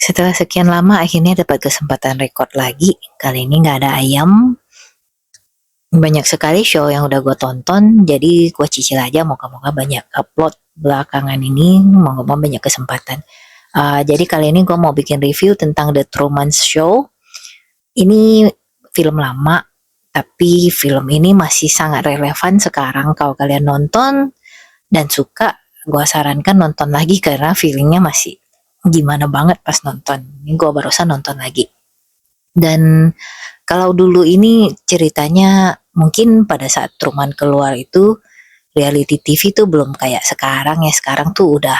Setelah sekian lama akhirnya dapat kesempatan rekod lagi. Kali ini nggak ada ayam. Banyak sekali show yang udah gue tonton, jadi gue cicil aja, moga-moga banyak upload belakangan ini, moga-moga banyak kesempatan. Jadi kali ini gue mau bikin review tentang The Truman Show. Ini film lama, tapi film ini masih sangat relevan sekarang kalau kalian nonton dan suka. Gue sarankan nonton lagi karena feelingnya masih gimana banget pas nonton. Ini gue barusan nonton lagi. Dan kalau dulu ini ceritanya mungkin pada saat Truman keluar itu reality TV tuh belum kayak sekarang ya. Sekarang tuh udah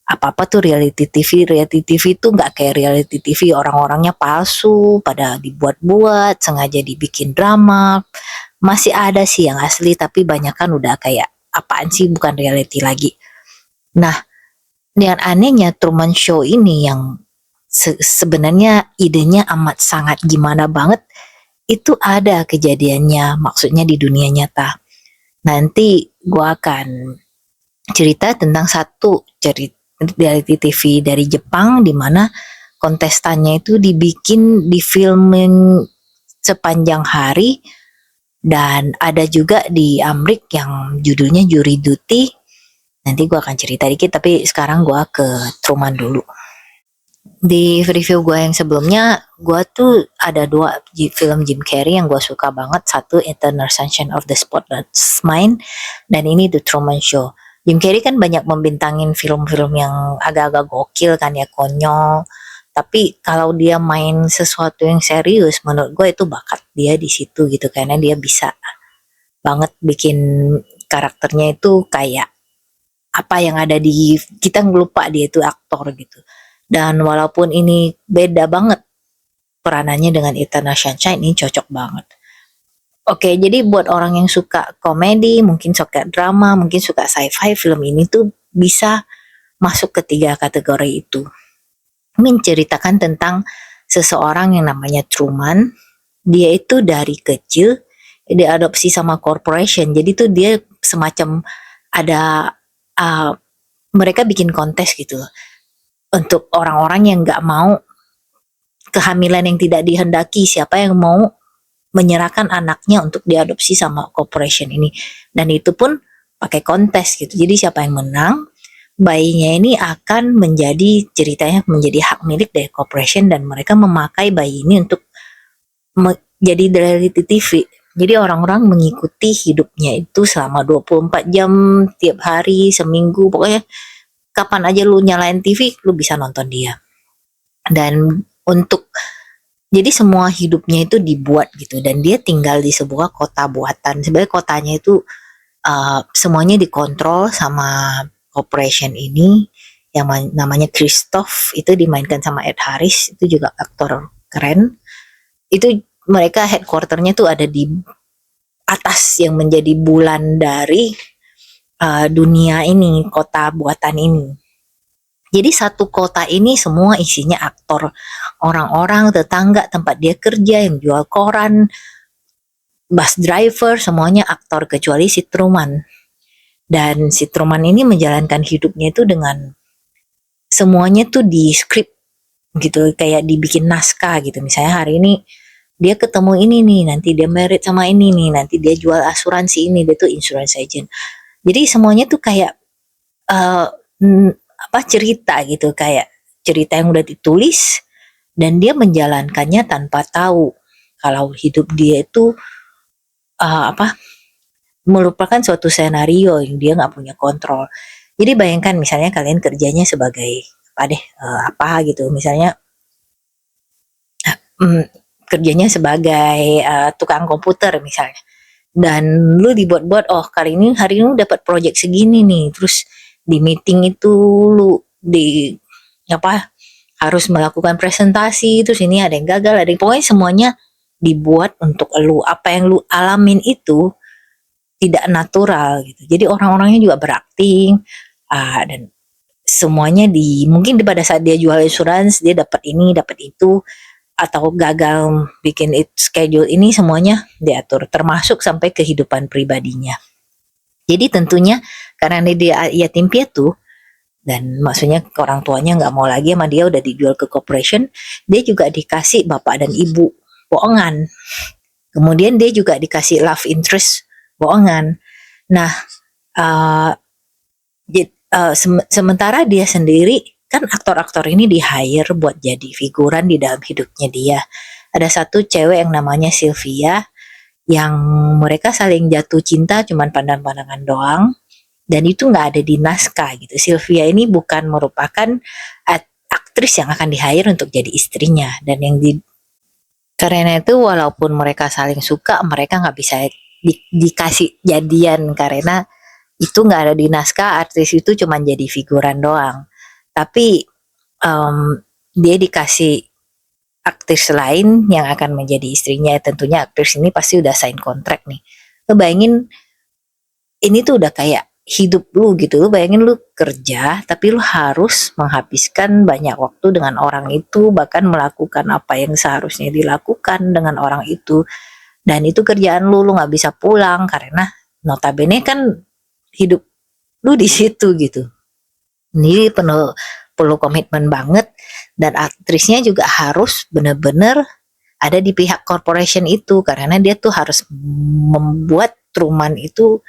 apa-apa tuh reality TV. Reality TV tuh nggak kayak reality TV, orang-orangnya palsu, pada dibuat-buat, sengaja dibikin drama. Masih ada sih yang asli, tapi banyak kan udah kayak apaan sih, bukan reality lagi. Nah, dengan anehnya Truman Show ini yang sebenarnya idenya amat sangat gimana banget, itu ada kejadiannya, maksudnya di dunia nyata. Nanti gua akan cerita tentang satu reality TV dari Jepang di mana kontestannya itu dibikin di filming sepanjang hari, dan ada juga di Amrik yang judulnya Jury Duty. Nanti gue akan cerita dikit, tapi sekarang gue ke Truman dulu. Di review gue yang sebelumnya, gue tuh ada dua film Jim Carrey yang gue suka banget. Satu Eternal Sunshine of the Spotless Mind, dan ini The Truman Show. Jim Carrey kan banyak membintangin film-film yang agak-agak gokil kan ya, konyol. Tapi kalau dia main sesuatu yang serius, menurut gue itu bakat dia di situ gitu, karena dia bisa banget bikin karakternya itu kayak apa yang ada di kita, ngelupa dia itu aktor gitu. Dan walaupun ini beda banget peranannya dengan Eternal Sunshine, ini cocok banget. Oke, jadi buat orang yang suka komedi, mungkin suka drama, mungkin suka sci-fi, film ini tuh bisa masuk ke 3 kategori itu. Menceritakan tentang seseorang yang namanya Truman. Dia itu dari kecil diadopsi sama corporation, jadi tuh dia semacam ada mereka bikin kontes gitu untuk orang-orang yang nggak mau kehamilan yang tidak dihendaki, siapa yang mau menyerahkan anaknya untuk diadopsi sama corporation ini. Dan itu pun pakai kontes gitu, jadi siapa yang menang, bayinya ini akan menjadi, ceritanya menjadi hak milik dari corporation, dan mereka memakai bayi ini untuk jadi reality TV. Jadi orang-orang mengikuti hidupnya itu selama 24 jam, tiap hari, seminggu, pokoknya kapan aja lu nyalain TV, lu bisa nonton dia. Dan jadi semua hidupnya itu dibuat gitu, dan dia tinggal di sebuah kota buatan. Sebenarnya kotanya itu semuanya dikontrol sama corporation ini yang namanya Christoph, itu dimainkan sama Ed Harris, itu juga aktor keren. Itu mereka headquarternya tuh ada di atas yang menjadi bulan dari dunia ini, kota buatan ini. Jadi satu kota ini semua isinya aktor, orang-orang tetangga tempat dia kerja, yang jual koran, bus driver, semuanya aktor kecuali si Truman. Dan si Truman ini menjalankan hidupnya itu dengan semuanya tuh di script gitu, kayak dibikin naskah gitu. Misalnya hari ini dia ketemu ini nih, nanti dia married sama ini nih, nanti dia jual asuransi ini, dia tuh insurance agent. Jadi semuanya tuh kayak cerita gitu, kayak cerita yang udah ditulis, dan dia menjalankannya tanpa tahu kalau hidup dia itu merupakan suatu senario yang dia nggak punya kontrol. Jadi bayangkan misalnya kalian kerjanya sebagai apa gitu, misalnya kerjanya sebagai tukang komputer misalnya, dan lu dibuat-buat, oh hari ini dapat project segini nih, terus di meeting itu lu harus melakukan presentasi, terus ini ada yang gagal, ada yang, pokoknya semuanya dibuat untuk lu. Apa yang lu alamin itu tidak natural gitu. Jadi orang-orangnya juga berakting, dan semuanya mungkin pada saat dia jual insurance, dia dapat ini, dapat itu, atau gagal bikin schedule ini, semuanya diatur, termasuk sampai kehidupan pribadinya. Jadi tentunya karena dia yatim piatu, dan maksudnya orang tuanya nggak mau lagi sama dia, udah dijual ke corporation. Dia juga dikasih bapak dan ibu bohongan, kemudian dia juga dikasih love interest bohongan. Nah, uh, sementara dia sendiri kan, aktor-aktor ini di hire buat jadi figuran di dalam hidupnya dia. Ada satu cewek yang namanya Sylvia, yang mereka saling jatuh cinta cuman pandang-pandangan doang, dan itu nggak ada di naskah gitu. Sylvia ini bukan merupakan aktris yang akan di hire untuk jadi istrinya, dan yang karena itu walaupun mereka saling suka, mereka nggak bisa dikasih jadian karena itu nggak ada di naskah. Artis itu cuma jadi figuran doang, tapi dia dikasih aktris lain yang akan menjadi istrinya. Tentunya aktris ini pasti udah sign kontrak nih. Lo bayangin, ini tuh udah kayak hidup lu gitu. Lu bayangin lu kerja, tapi lu harus menghabiskan banyak waktu dengan orang itu, bahkan melakukan apa yang seharusnya dilakukan dengan orang itu. Dan itu kerjaan lu nggak bisa pulang karena notabene kan hidup lu di situ gitu. Ini perlu komitmen banget, dan aktrisnya juga harus benar-benar ada di pihak corporation itu karena dia tuh harus membuat Truman itu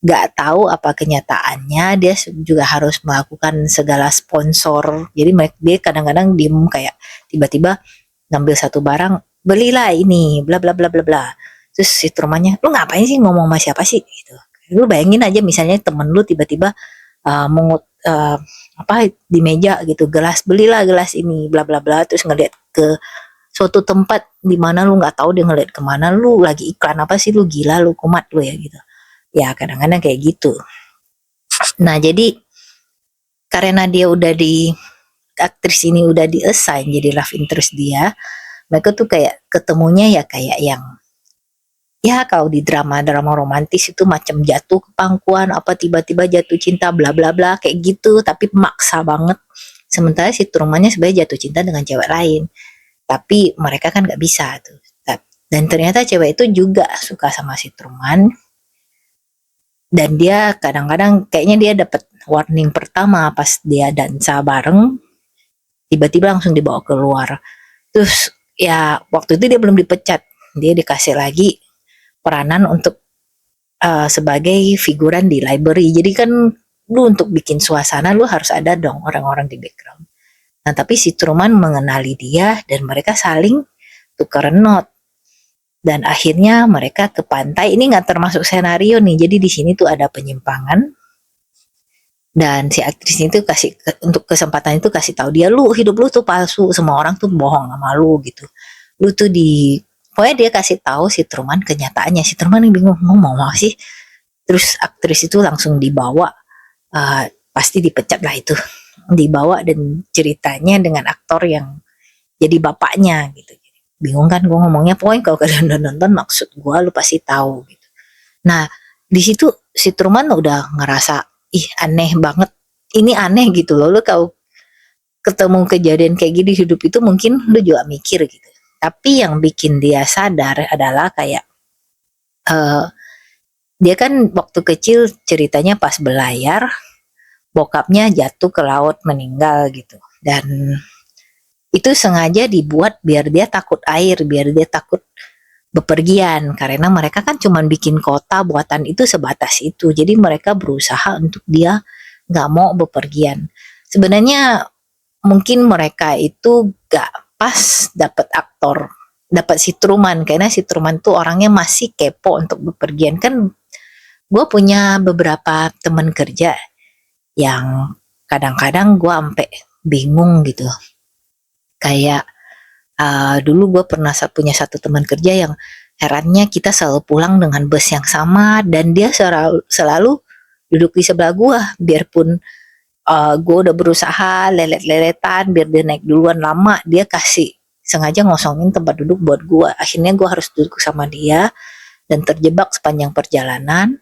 gak tahu apa kenyataannya. Dia juga harus melakukan segala sponsor, jadi dia kadang-kadang diem, kayak tiba-tiba ngambil satu barang, belilah ini bla bla bla bla bla. Terus si Trumannya, lu ngapain sih, ngomong sama siapa sih gitu. Lu bayangin aja misalnya temen lu tiba-tiba mengut apa di meja gitu, gelas, belilah gelas ini bla bla bla, terus ngeliat ke suatu tempat di mana lu nggak tahu dia ngeliat kemana, lu lagi iklan apa sih, lu gila, lu kumat lu ya gitu. Ya kadang-kadang kayak gitu. Nah jadi karena dia udah aktris ini udah di assign jadi love interest dia, mereka tuh kayak ketemunya ya kayak yang, ya kalau di drama-drama romantis itu macam jatuh ke pangkuan, apa tiba-tiba jatuh cinta bla bla bla kayak gitu, tapi maksa banget. Sementara si Trumannya sebenarnya jatuh cinta dengan cewek lain, tapi mereka kan nggak bisa tuh. Dan ternyata cewek itu juga suka sama si Truman, dan dia kadang-kadang kayaknya dia dapat warning pertama pas dia dansa bareng, tiba-tiba langsung dibawa keluar. Terus ya waktu itu dia belum dipecat, dia dikasih lagi peranan untuk sebagai figuran di library. Jadi kan lu untuk bikin suasana lu harus ada dong orang-orang di background. Nah tapi si Truman mengenali dia dan mereka saling tukar note. Dan akhirnya mereka ke pantai. Ini nggak termasuk senario nih. Jadi di sini tuh ada penyimpangan. Dan si aktrisnya itu untuk kesempatan itu kasih tahu dia, lu hidup lu tuh palsu, semua orang tuh bohong sama lu gitu. Lu tuh pokoknya dia kasih tahu si Truman kenyataannya. Si Truman bingung, ngomong apa sih. Terus aktris itu langsung dibawa, pasti dipecat lah itu, dibawa dan ceritanya dengan aktor yang jadi bapaknya gitu. Bingung kan gue ngomongnya, pokoknya kalau kalian udah nonton maksud gue lu pasti tahu gitu. Nah di situ si Truman udah ngerasa, ih aneh banget, ini aneh gitu loh. Lu kalau ketemu kejadian kayak gini hidup itu mungkin lu juga mikir gitu. Tapi yang bikin dia sadar adalah kayak dia kan waktu kecil ceritanya pas belayar, bokapnya jatuh ke laut meninggal gitu. Dan itu sengaja dibuat biar dia takut air, biar dia takut bepergian. Karena mereka kan cuma bikin kota buatan itu sebatas itu. Jadi mereka berusaha untuk dia gak mau bepergian. Sebenarnya mungkin mereka itu gak pas dapat aktor, dapat si Truman, karena si Truman tuh orangnya masih kepo untuk bepergian. Kan gue punya beberapa teman kerja yang kadang-kadang gue sampai bingung gitu. Kayak dulu gue pernah punya satu teman kerja yang herannya kita selalu pulang dengan bus yang sama, dan dia selalu duduk di sebelah gue, biarpun gue udah berusaha lelet-leletan biar dia naik duluan lama, dia kasih sengaja ngosongin tempat duduk buat gue. Akhirnya gue harus duduk sama dia dan terjebak sepanjang perjalanan,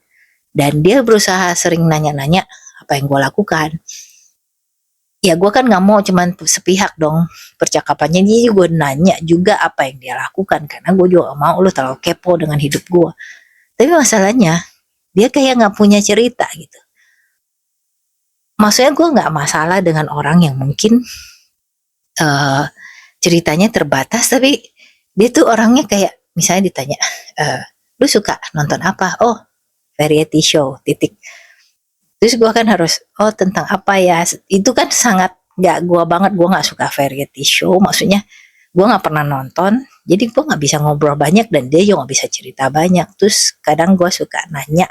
dan dia berusaha sering nanya-nanya apa yang gue lakukan. Ya gue kan gak mau cuman sepihak dong percakapannya, jadi gue nanya juga apa yang dia lakukan, karena gue juga gak mau lu terlalu kepo dengan hidup gue. Tapi masalahnya dia kayak gak punya cerita gitu. maksudnya gue nggak masalah dengan orang yang mungkin uh, ceritanya terbatas, tapi dia tuh orangnya kayak misalnya ditanya, uh, lu suka nonton apa? Oh, variety show, titik. Terus gue kan harus, oh tentang apa ya? Itu kan sangat nggak gue banget, gue nggak suka variety show. Maksudnya gue nggak pernah nonton, jadi gue nggak bisa ngobrol banyak dan dia juga nggak bisa cerita banyak. Terus kadang gue suka nanya,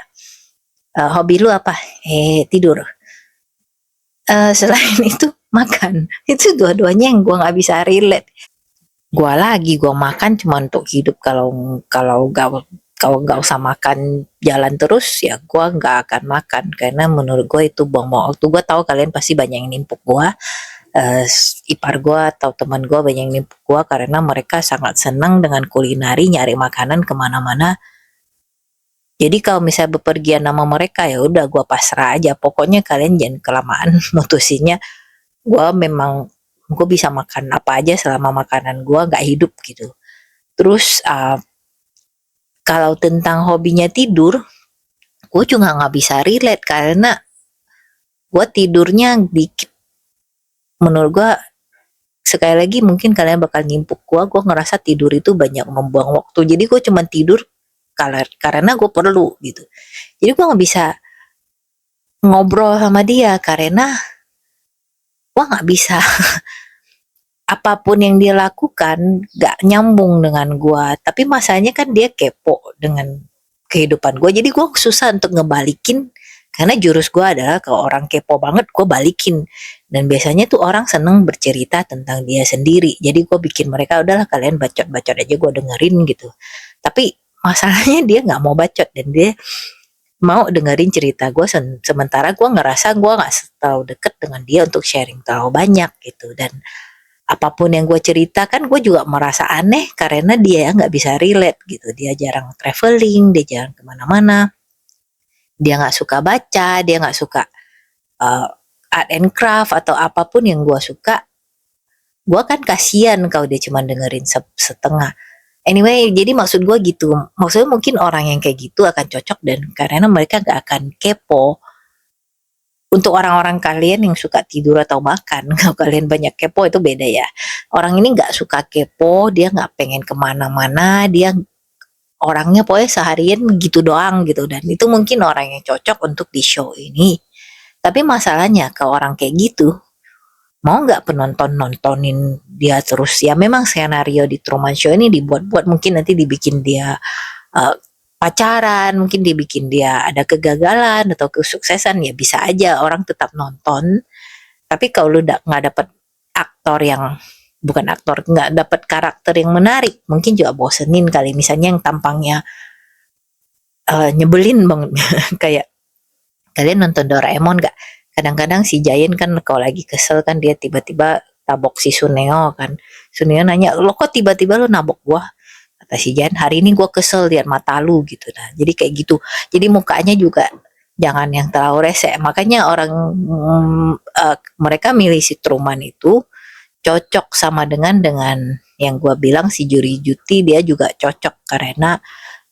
hobi lu apa? Tidur. Selain itu makan. Itu dua-duanya yang gue nggak bisa relate. Gue makan cuma untuk hidup. Kalau gak usah makan jalan terus, ya gue nggak akan makan karena menurut gue itu buang-buang waktu. Gue tahu kalian pasti banyak yang nimpuk gue, uh, ipar gue atau teman gue banyak yang nimpuk gue karena mereka sangat senang dengan kulinari, nyari makanan kemana-mana. Jadi kalau misalnya bepergian sama mereka, ya udah gue pasrah aja, pokoknya kalian jangan kelamaan mutusinnya. Gue bisa makan apa aja selama makanan gue nggak hidup gitu. Terus kalau tentang hobinya tidur, gue juga nggak bisa relate karena gue tidurnya dikit. Menurut gue, sekali lagi mungkin kalian bakal nyimpuk gue ngerasa tidur itu banyak membuang waktu. Jadi gue cuma tidur karena gue perlu gitu. Jadi gue nggak bisa ngobrol sama dia karena gue nggak bisa apapun yang dia lakukan gak nyambung dengan gue. Tapi masalahnya kan dia kepo dengan kehidupan gue, jadi gue susah untuk ngebalikin karena jurus gue adalah kalau orang kepo banget gue balikin, dan biasanya tuh orang seneng bercerita tentang dia sendiri, jadi gue bikin mereka udahlah kalian bacot-bacot aja gue dengerin gitu. Tapi masalahnya dia nggak mau bacot dan dia mau dengerin cerita gue, sementara gue ngerasa gue nggak terlalu deket dengan dia untuk sharing terlalu banyak gitu. Dan apapun yang gue ceritakan gue juga merasa aneh karena dia nggak bisa relate gitu. Dia jarang traveling, dia jarang kemana-mana, dia nggak suka baca, dia nggak suka uh, art and craft atau apapun yang gue suka. Gue kan kasihan kalau dia cuma dengerin setengah. Anyway, jadi maksud gue gitu, maksudnya mungkin orang yang kayak gitu akan cocok dan karena mereka gak akan kepo. Untuk orang-orang kalian yang suka tidur atau makan, kalau kalian banyak kepo itu beda ya. Orang ini nggak suka kepo, dia nggak pengen kemana-mana, dia orangnya pokoknya seharian gitu doang gitu. Dan itu mungkin orang yang cocok untuk di show ini. Tapi masalahnya ke orang kayak gitu, mau nggak penonton nontonin dia terus? Ya memang skenario di Truman Show ini dibuat-buat, mungkin nanti dibikin dia uh, pacaran, mungkin dibikin dia ada kegagalan atau kesuksesan, ya bisa aja orang tetap nonton. Tapi kalau lu nggak dapet aktor yang bukan aktor, nggak dapet karakter yang menarik, mungkin juga bosenin kali. Misalnya yang tampangnya nyebelin banget kayak kalian nonton Doraemon nggak? Kadang-kadang si Giant kan kalau lagi kesel kan dia tiba-tiba tabok si Suneo kan. Suneo nanya, lo kok tiba-tiba lo nabok gua? Kata si Giant, hari ini gua kesel lihat mata lu gitu. Nah, jadi kayak gitu. Jadi mukanya juga jangan yang terlalu rese. Makanya orang mereka milih si Truman itu cocok sama dengan yang gua bilang si Juri Juti, dia juga cocok karena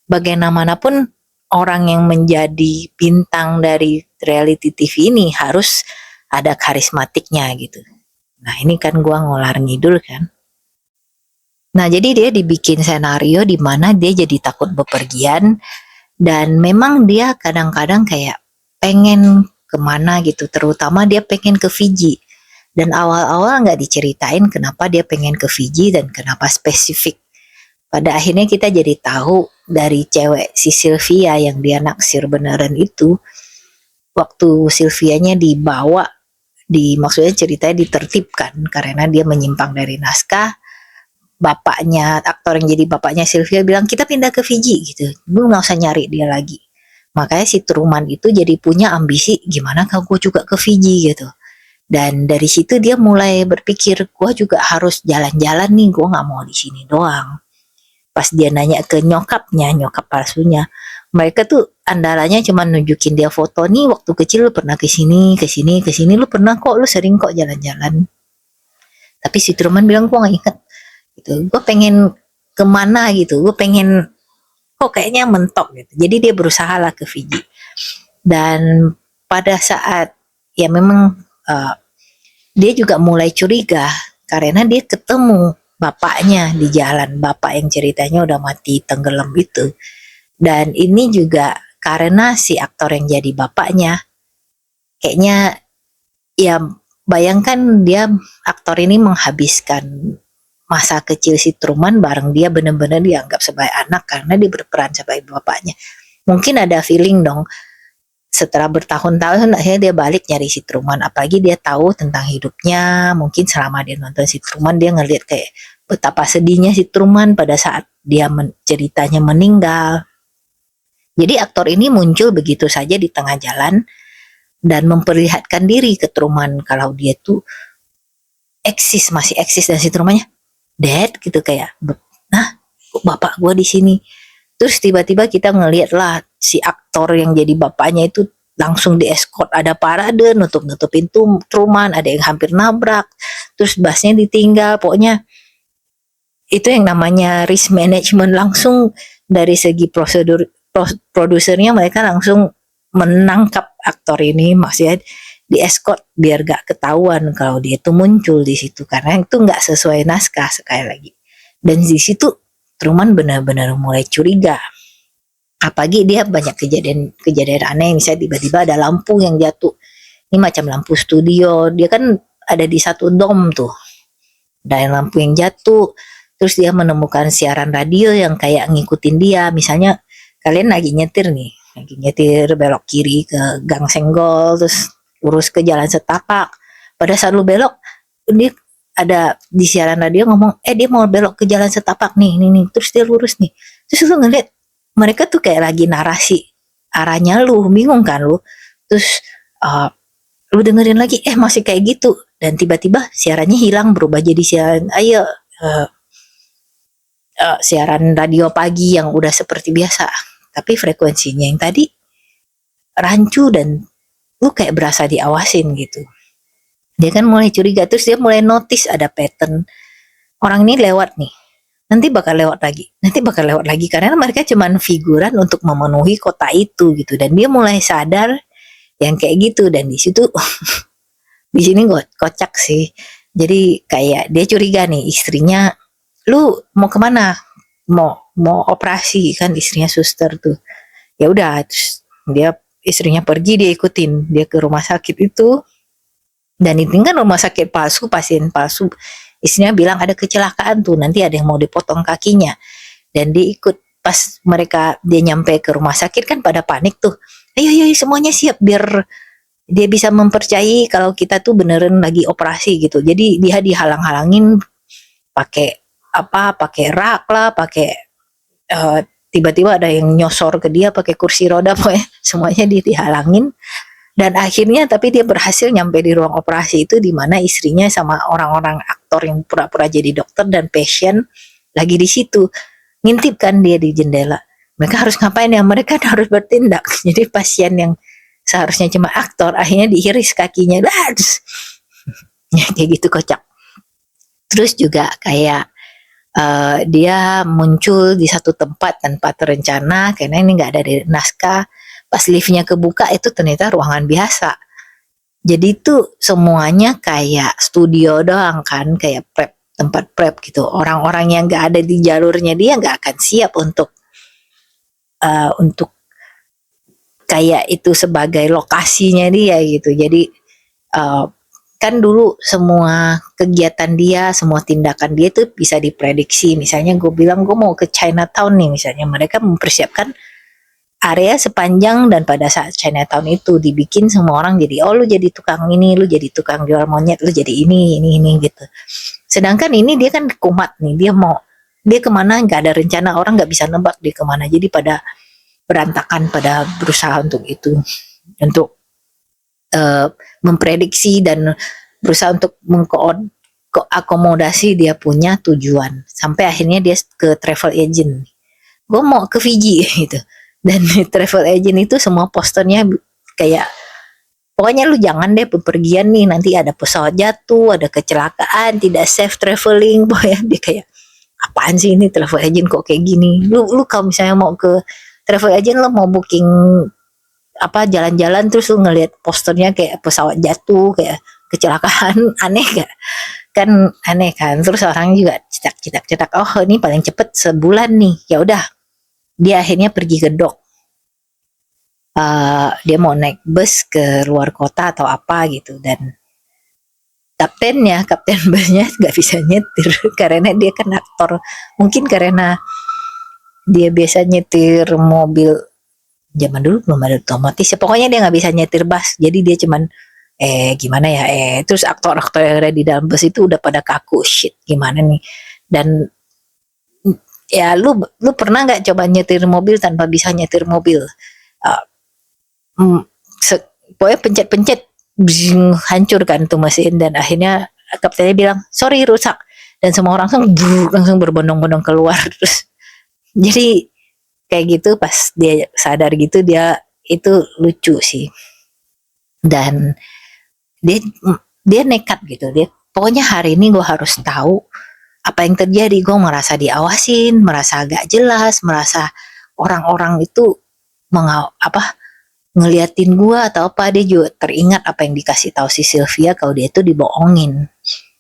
bagaimanapun orang yang menjadi bintang dari reality TV ini harus ada karismatiknya gitu. Nah ini kan gua ngolar ngidul kan. Nah jadi dia dibikin senario di mana dia jadi takut bepergian dan memang dia kadang-kadang kayak pengen kemana gitu, terutama dia pengen ke Fiji. Dan awal-awal nggak diceritain kenapa dia pengen ke Fiji dan kenapa spesifik. Pada akhirnya kita jadi tahu dari cewek si Sylvia yang dia naksir beneran itu, waktu Sylvianya dibawa, maksudnya ceritanya ditertibkan karena dia menyimpang dari naskah. Bapaknya, aktor yang jadi bapaknya Sylvia bilang kita pindah ke Fiji gitu, lu nggak usah nyari dia lagi. Makanya si Truman itu jadi punya ambisi gimana kalau gue juga ke Fiji gitu. Dan dari situ dia mulai berpikir gue juga harus jalan-jalan nih, gue nggak mau di sini doang. Pas dia nanya ke nyokapnya, nyokap palsunya, mereka tuh andalanya cuma nunjukin dia foto nih waktu kecil lu pernah ke sini, ke sini, ke sini, lu pernah kok, lu sering kok jalan-jalan. Tapi si Truman bilang gue nggak inget. Gitu. Gue pengen kemana gitu, gue pengen kok kayaknya mentok gitu. Jadi dia berusaha lah ke Fiji. Dan pada saat ya memang dia juga mulai curiga karena dia ketemu bapaknya di jalan, bapak yang ceritanya udah mati tenggelam itu. Dan ini juga karena si aktor yang jadi bapaknya, kayaknya ya bayangkan dia aktor ini menghabiskan masa kecil si Truman bareng dia, benar-benar dianggap sebagai anak karena dia berperan sebagai bapaknya. Mungkin ada feeling dong setelah bertahun-tahun akhirnya dia balik nyari si Truman, apalagi dia tahu tentang hidupnya. Mungkin selama dia nonton si Truman dia ngeliat kayak betapa sedihnya si Truman pada saat dia ceritanya meninggal. Jadi aktor ini muncul begitu saja di tengah jalan dan memperlihatkan diri ke Truman kalau dia tuh masih eksis, dan si Trumannya dead gitu kayak, nah bapak gue di sini. Terus tiba-tiba kita ngeliat lah si aktor yang jadi bapaknya itu langsung di-escort, ada parade nutupin Truman, ada yang hampir nabrak, terus busnya ditinggal. Pokoknya itu yang namanya risk management langsung dari segi prosedur. Produsernya mereka langsung menangkap aktor ini, maksudnya di-escort biar gak ketahuan kalau dia itu muncul di situ, karena itu nggak sesuai naskah sekali lagi. Dan di situ Truman benar-benar mulai curiga. Apalagi dia banyak kejadian aneh, misalnya tiba-tiba ada lampu yang jatuh. Ini macam lampu studio, dia kan ada di satu dom tuh. Dan lampu yang jatuh, terus dia menemukan siaran radio yang kayak ngikutin dia. Misalnya kalian lagi nyetir belok kiri ke Gang Senggol, terus lurus ke Jalan Setapak. Pada saat lu belok, dia ada di siaran radio ngomong, dia mau belok ke Jalan Setapak nih, terus dia lurus nih. Terus lu ngeliat mereka tuh kayak lagi narasi arahnya, lu bingung kan lu. Terus lu dengerin lagi, masih kayak gitu. Dan tiba-tiba siarannya hilang, berubah jadi siaran radio pagi yang udah seperti biasa. Tapi frekuensinya yang tadi rancu dan lu kayak berasa diawasin gitu. Dia kan mulai curiga, terus dia mulai notice ada pattern. Orang ini lewat nih, nanti bakal lewat lagi, karena mereka cuman figuran untuk memenuhi kota itu gitu. Dan dia mulai sadar yang kayak gitu, dan di situ di sini kocak sih. Jadi kayak dia curiga nih istrinya, lu mau kemana? Mau operasi kan, istrinya suster tuh. Ya udah, terus istrinya pergi, dia ikutin dia ke rumah sakit itu. Dan itu kan rumah sakit palsu, pasien palsu. Istrinya bilang ada kecelakaan tuh, nanti ada yang mau dipotong kakinya. Dan dia ikut. Pas dia nyampe ke rumah sakit kan pada panik tuh. Ayo semuanya siap biar dia bisa mempercayai kalau kita tuh beneran lagi operasi gitu. Jadi dia dihalang-halangin pakai rak lah, tiba-tiba ada yang nyosor ke dia pakai kursi roda, pokoknya semuanya dia dihalangin. Dan akhirnya tapi dia berhasil nyampe di ruang operasi itu, di mana istrinya sama orang-orang aktor yang pura-pura jadi dokter dan pasien lagi di situ. Ngintip kan dia di jendela. Mereka harus ngapain ya? Mereka harus bertindak. Jadi pasien yang seharusnya cuma aktor akhirnya diiris kakinya. Kayak gitu, kocak. Terus juga kayak dia muncul di satu tempat tanpa terencana karena ini nggak ada di naskah. Pas liftnya kebuka itu ternyata ruangan biasa. Jadi itu semuanya kayak studio doang kan, kayak tempat prep gitu. Orang-orang yang nggak ada di jalurnya dia nggak akan siap untuk kayak itu sebagai lokasinya dia gitu. Jadi kan dulu semua kegiatan dia, semua tindakan dia itu bisa diprediksi. Misalnya gue bilang gue mau ke Chinatown nih, misalnya mereka mempersiapkan area sepanjang, dan pada saat Chinatown itu dibikin semua orang jadi, lu jadi tukang ini, lu jadi tukang jual monyet, lu jadi ini gitu. Sedangkan ini dia kan kumat nih, dia kemana nggak ada rencana, orang nggak bisa nebak dia kemana. Jadi pada berantakan, pada berusaha untuk memprediksi dan berusaha untuk mengakomodasi dia punya tujuan. Sampai akhirnya dia ke travel agent. Gue mau ke Fiji gitu. Dan travel agent itu semua posternya kayak, pokoknya lu jangan deh bepergian nih, nanti ada pesawat jatuh, ada kecelakaan, tidak safe traveling. Pokoknya dia kayak, apaan sih ini travel agent kok kayak gini. Lu kalau misalnya mau ke travel agent, lu mau booking apa jalan-jalan terus lu ngelihat posternya kayak pesawat jatuh, kayak kecelakaan, aneh gak? Kan aneh kan. Terus orang juga cetak, oh ini paling cepet sebulan nih. Ya udah, dia akhirnya pergi ke dok. Dia mau naik bus ke luar kota atau apa gitu, dan kapten busnya nggak bisa nyetir karena dia kan aktor. Mungkin karena dia biasa nyetir mobil, zaman dulu belum ada otomatis ya, pokoknya dia nggak bisa nyetir bus, jadi dia cuman gimana ya, terus aktor-aktor yang ada di dalam bus itu udah pada kaku, shit gimana nih. Dan ya lu pernah nggak coba nyetir mobil tanpa bisa nyetir mobil? uh, Pokoknya pencet-pencet hancur kan tuh mesin, dan akhirnya kaptennya bilang sorry rusak, dan semua orang langsung berbondong-bondong keluar. Terus jadi kayak gitu, pas dia sadar gitu, dia itu lucu sih. Dan dia dia nekat gitu, dia pokoknya hari ini gue harus tahu apa yang terjadi. Gue merasa diawasin, merasa agak jelas, merasa orang-orang itu ngeliatin gue atau apa. Dia juga teringat apa yang dikasih tahu si Sylvia kalau dia itu dibohongin.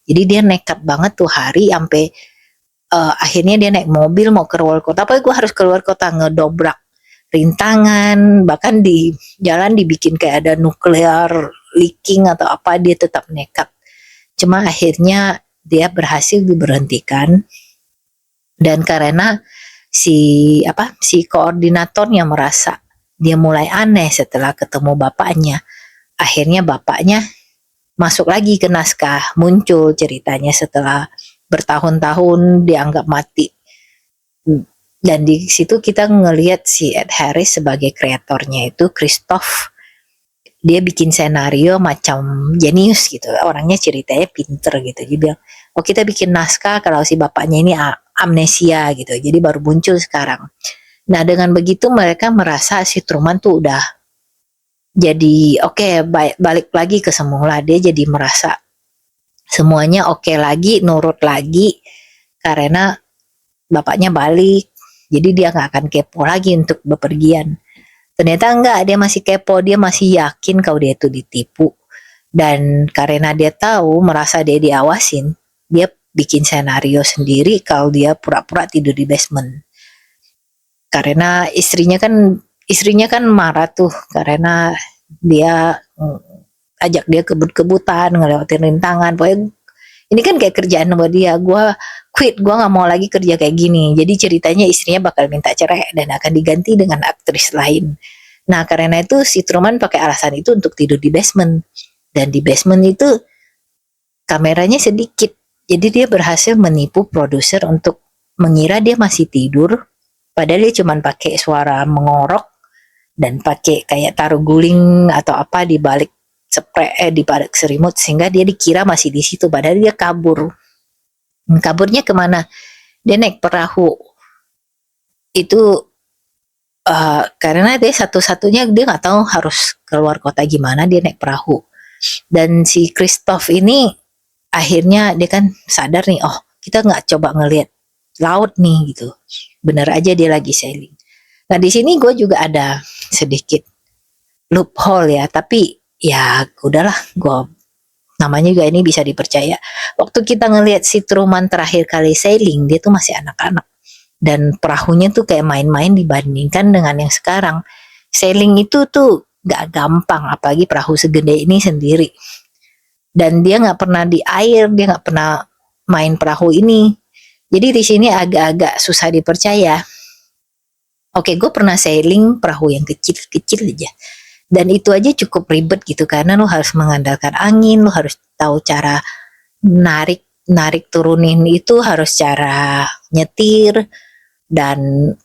Jadi dia nekat banget tuh hari, sampai akhirnya dia naik mobil mau keluar kota. Apa gue harus keluar kota, ngedobrak rintangan, bahkan di jalan dibikin kayak ada nuklear leaking atau apa, dia tetap nekat. Cuma akhirnya dia berhasil diberhentikan, dan karena si koordinatornya merasa dia mulai aneh setelah ketemu bapaknya, akhirnya bapaknya masuk lagi ke naskah, muncul ceritanya setelah bertahun-tahun dianggap mati. Dan di situ kita ngelihat si Ed Harris sebagai kreatornya itu Christoph. Dia bikin senario macam jenius gitu, orangnya ceritanya pinter gitu. Dia bilang, oh kita bikin naskah kalau si bapaknya ini amnesia gitu, jadi baru muncul sekarang. Nah dengan begitu mereka merasa si Truman tuh udah jadi oke, balik lagi ke semula. Dia jadi merasa semuanya oke lagi, nurut lagi karena bapaknya balik. Jadi dia gak akan kepo lagi untuk bepergian. Ternyata enggak, dia masih kepo, dia masih yakin kalau dia itu ditipu. Dan karena dia tahu, merasa dia diawasin, dia bikin senario sendiri kalau dia pura-pura tidur di basement. Karena istrinya kan marah tuh, karena dia ajak dia kebut-kebutan, ngelewatin rintangan. Pokoknya ini kan kayak kerjaan buat dia. Gue quit, gue gak mau lagi kerja kayak gini. Jadi ceritanya istrinya bakal minta cerai dan akan diganti dengan aktris lain. Nah karena itu si Truman pakai alasan itu untuk tidur di basement. Dan di basement itu kameranya sedikit, jadi dia berhasil menipu produser untuk mengira dia masih tidur, padahal dia cuma pakai suara mengorok dan pakai kayak taruh guling atau apa di balik di balik selimut, sehingga dia dikira masih di situ, padahal dia kabur. Kaburnya kemana? Dia naik perahu. Itu karena dia satu-satunya, dia nggak tahu harus keluar kota gimana, dia naik perahu. Dan si Christoph ini akhirnya dia kan sadar nih, oh kita nggak coba ngelihat laut nih gitu, bener aja dia lagi sailing. Nah di sini gue juga ada sedikit loophole ya, tapi ya udahlah, gue namanya juga ini bisa dipercaya. Waktu kita ngelihat si Truman terakhir kali sailing, dia tuh masih anak-anak, dan perahunya tuh kayak main-main dibandingkan dengan yang sekarang. Sailing itu tuh gak gampang, apalagi perahu segede ini sendiri. Dan dia gak pernah di air, dia gak pernah main perahu ini. Jadi di sini agak-agak susah dipercaya. Oke, gue pernah sailing perahu yang kecil-kecil aja. Dan itu aja cukup ribet gitu, karena lo harus mengandalkan angin, lo harus tahu cara narik turunin itu, harus cara nyetir, dan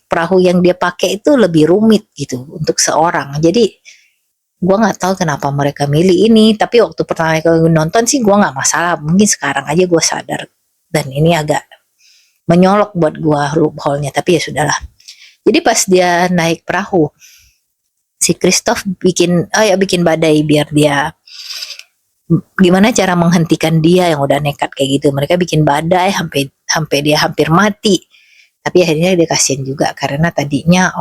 perahu yang dia pakai itu lebih rumit gitu untuk seorang. Jadi gue nggak tahu kenapa mereka milih ini, tapi waktu pertama kali nonton sih gue nggak masalah. Mungkin sekarang aja gue sadar, dan ini agak menyolok buat gue loophole-nya, tapi ya sudahlah. Jadi pas dia naik perahu, si Christoph bikin badai biar dia, gimana cara menghentikan dia yang udah nekat kayak gitu. Mereka bikin badai sampai dia hampir mati, tapi akhirnya dia kasihan juga karena tadinya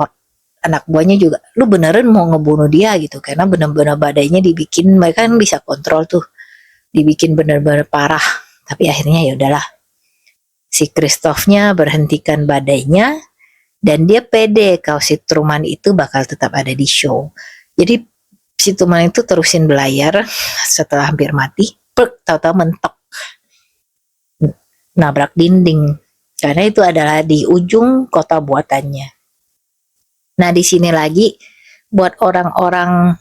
anak buahnya juga, lu beneran mau ngebunuh dia gitu, karena bener-bener badainya dibikin, mereka kan bisa kontrol tuh, dibikin bener-bener parah. Tapi akhirnya ya udahlah, si Kristoffnya berhentikan badainya, dan dia pede kalau si Truman itu bakal tetap ada di show. Jadi si Truman itu terusin belayar setelah hampir mati, tahu-tahu mentok, nabrak dinding, karena itu adalah di ujung kota buatannya. Nah di sini lagi buat orang-orang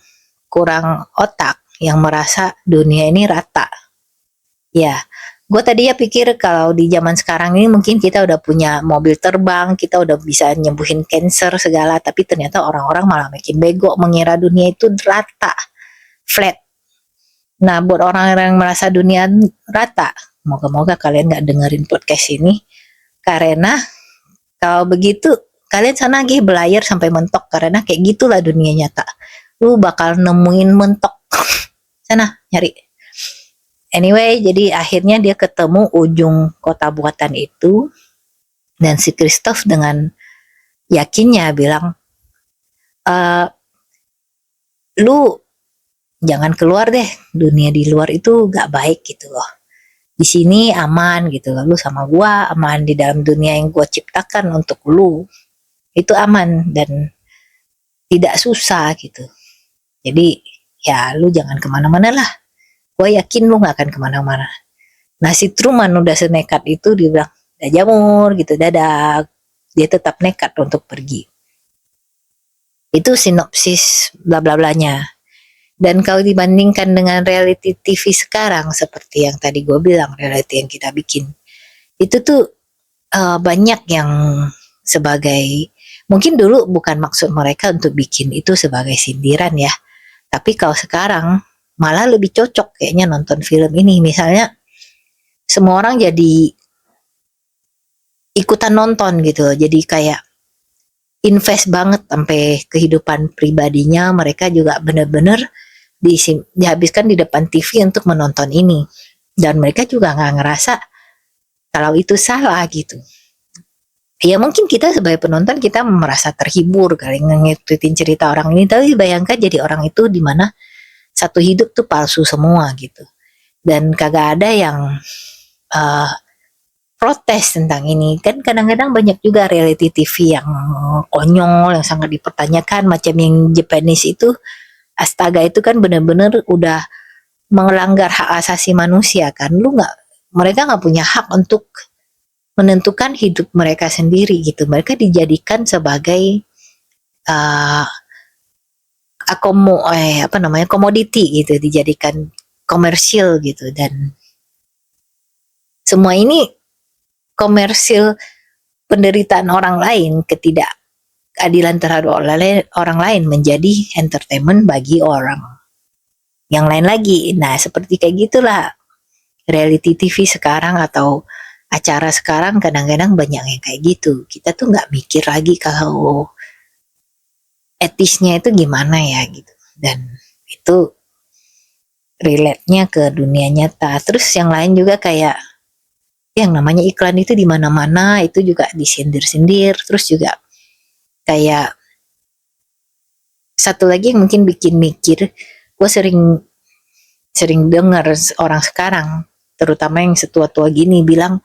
kurang otak yang merasa dunia ini rata. Ya, gue tadi ya pikir kalau di zaman sekarang ini mungkin kita udah punya mobil terbang, kita udah bisa nyembuhin cancer segala, tapi ternyata orang-orang malah makin bego mengira dunia itu rata, flat. Nah, buat orang-orang yang merasa dunia rata, moga-moga kalian gak dengerin podcast ini, karena kalau begitu kalian sana lagi belayar sampai mentok, karena kayak gitulah dunia nyata. Lu bakal nemuin mentok. Sana nyari. Anyway, jadi akhirnya dia ketemu ujung kota buatan itu, dan si Christoph dengan yakinnya bilang, lu jangan keluar deh, dunia di luar itu gak baik gitu loh. Di sini aman gitu loh, lu sama gua aman di dalam dunia yang gua ciptakan untuk lu. Itu aman dan tidak susah gitu. Jadi ya lu jangan kemana-mana lah. Gue yakin lu gak akan kemana-mana. Nah si Truman udah senekat itu, dia bilang, dah jamur gitu, dadah. Dia tetap nekat untuk pergi. Itu sinopsis bla bla blanya. Dan kalau dibandingkan dengan reality TV sekarang, seperti yang tadi gue bilang, reality yang kita bikin, itu tuh banyak yang sebagai, mungkin dulu bukan maksud mereka untuk bikin itu sebagai sindiran ya, tapi kalau sekarang malah lebih cocok kayaknya nonton film ini. Misalnya semua orang jadi ikutan nonton gitu, jadi kayak invest banget sampai kehidupan pribadinya mereka juga bener-bener dihabiskan di depan TV untuk menonton ini, dan mereka juga nggak ngerasa kalau itu salah gitu. Ya mungkin kita sebagai penonton kita merasa terhibur kali ngikutin cerita orang ini, tapi bayangkan jadi orang itu di mana satu hidup tuh palsu semua gitu, dan kagak ada yang protes tentang ini. Kan kadang-kadang banyak juga reality TV yang konyol, yang sangat dipertanyakan, macam yang Japanese itu, astaga itu kan benar-benar udah melanggar hak asasi manusia kan. Mereka nggak punya hak untuk menentukan hidup mereka sendiri gitu. Mereka dijadikan sebagai komoditi gitu, dijadikan komersil gitu, dan semua ini komersil penderitaan orang lain, ketidakadilan terhadap orang lain menjadi entertainment bagi orang yang lain lagi. Nah seperti kayak gitulah reality TV sekarang atau acara sekarang, kadang-kadang banyak yang kayak gitu. Kita tuh nggak mikir lagi kalau etisnya itu gimana ya gitu, dan itu relate-nya ke dunia nyata. Terus yang lain juga kayak yang namanya iklan itu di mana-mana itu juga disindir-sindir. Terus juga kayak satu lagi yang mungkin bikin mikir, gue sering dengar orang sekarang, terutama yang setua-tua gini, bilang,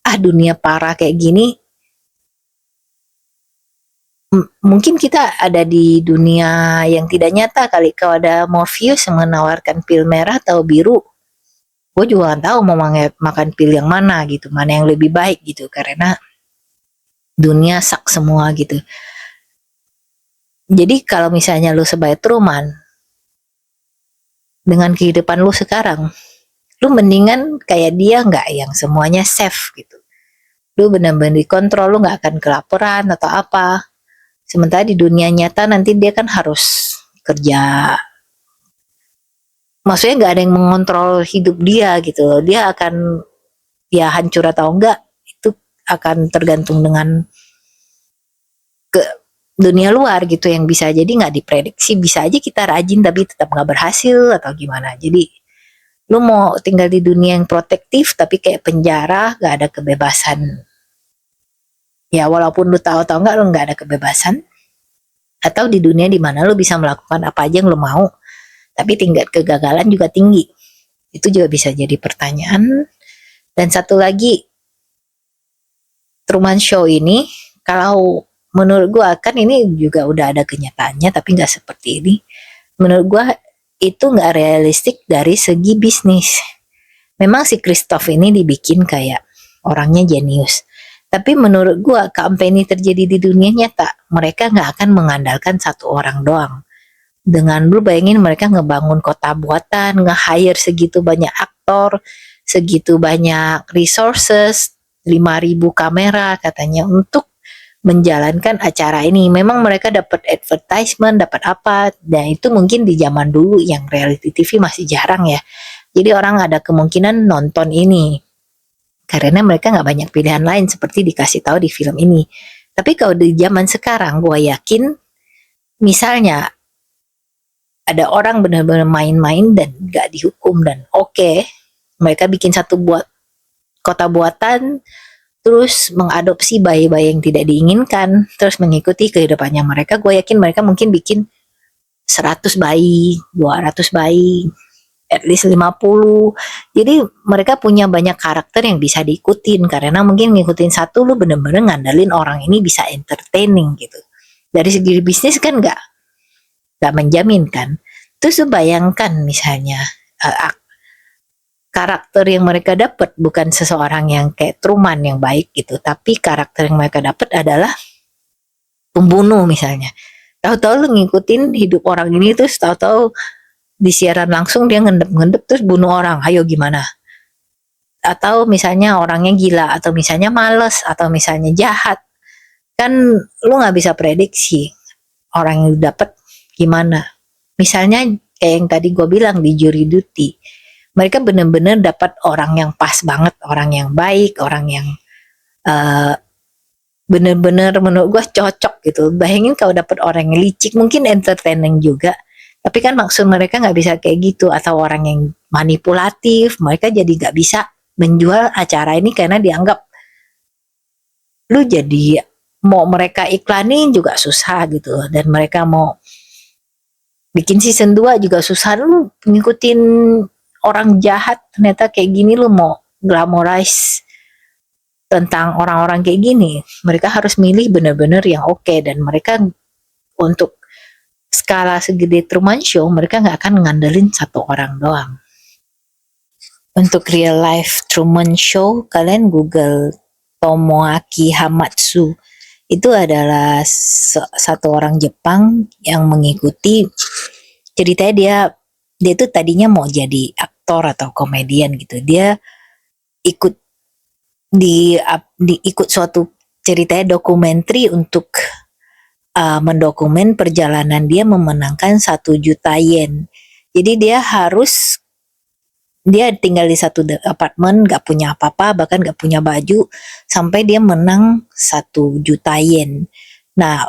dunia parah kayak gini, mungkin kita ada di dunia yang tidak nyata kali. Kalau ada Morpheus menawarkan pil merah atau biru, gue juga gak tahu mau makan pil yang mana gitu, mana yang lebih baik gitu, karena dunia sak semua gitu. Jadi kalau misalnya lu sebagai Truman, dengan kehidupan lu sekarang, lu mendingan kayak dia nggak, yang semuanya safe gitu. Lu benar-benar dikontrol, lu nggak akan kelaparan atau apa. Sementara di dunia nyata nanti dia kan harus kerja. Maksudnya nggak ada yang mengontrol hidup dia gitu. Dia akan ya hancur atau enggak, itu akan tergantung dengan ke dunia luar gitu, yang bisa jadi nggak diprediksi. Bisa aja kita rajin tapi tetap nggak berhasil atau gimana. Jadi lu mau tinggal di dunia yang protektif tapi kayak penjara, gak ada kebebasan. Ya walaupun lu tahu atau enggak, lu gak ada kebebasan. atau di dunia di mana lo bisa melakukan apa aja yang lo mau, tapi tingkat kegagalan juga tinggi. Itu juga bisa jadi pertanyaan. Dan satu lagi, Truman Show ini, kalau menurut gue kan ini juga udah ada kenyataannya, tapi nggak seperti ini. Menurut gue itu nggak realistik dari segi bisnis. Memang si Christoph ini dibikin kayak orangnya jenius. Tapi menurut gua company terjadi di dunia nyata, mereka nggak akan mengandalkan satu orang doang. Dengan lu bayangin mereka ngebangun kota buatan, nge-hire segitu banyak aktor, segitu banyak resources, 5.000 kamera katanya untuk menjalankan acara ini. Memang mereka dapat advertisement, dapat apa, dan itu mungkin di zaman dulu yang reality TV masih jarang ya. Jadi orang ada kemungkinan nonton ini karena mereka nggak banyak pilihan lain seperti dikasih tahu di film ini. Tapi kalau di zaman sekarang, gue yakin misalnya ada orang benar-benar main-main dan nggak dihukum dan oke, mereka bikin satu buat kota buatan, terus mengadopsi bayi-bayi yang tidak diinginkan, terus mengikuti kehidupannya mereka. Gue yakin mereka mungkin bikin 100 bayi, 200 bayi, at least 50. Jadi mereka punya banyak karakter yang bisa diikutin karena mungkin ngikutin satu lu bener-bener ngandelin orang ini bisa entertaining gitu. Dari segi bisnis kan nggak menjamin kan. Terus lu bayangkan misalnya karakter yang mereka dapat bukan seseorang yang kayak Truman yang baik gitu, tapi karakter yang mereka dapat adalah pembunuh misalnya. Tahu-tahu lu ngikutin hidup orang ini terus tahu-tahu di siaran langsung dia ngendep-ngendep terus bunuh orang, ayo gimana? Atau misalnya orangnya gila, atau misalnya males, atau misalnya jahat, kan lu nggak bisa prediksi orang yang dapat gimana. Misalnya kayak yang tadi gue bilang di Jury Duty, mereka bener-bener dapat orang yang pas banget, orang yang baik, orang yang bener-bener menurut gue cocok gitu. Bayangin kalau dapat orang yang licik, mungkin entertaining juga, tapi kan maksud mereka nggak bisa kayak gitu. Atau orang yang manipulatif, mereka jadi nggak bisa menjual acara ini karena dianggap lu jadi mau mereka iklanin juga susah gitu. Dan mereka mau bikin season 2 juga susah. Lu ngikutin orang jahat ternyata kayak gini, lu mau glamorize tentang orang-orang kayak gini. Mereka harus milih bener-bener yang oke. Dan mereka untuk skala segede Truman Show, mereka nggak akan ngandelin satu orang doang. Untuk real life Truman Show, kalian Google Tomoaki Hamatsu. Itu adalah satu orang Jepang yang mengikuti ceritanya. Dia tuh tadinya mau jadi aktor atau komedian gitu. Dia ikut ikut suatu ceritanya dokumenter untuk mendokumen perjalanan dia memenangkan 1 juta yen. Jadi dia tinggal di satu apartemen, gak punya apa-apa, bahkan gak punya baju, sampai dia menang 1 juta yen. Nah,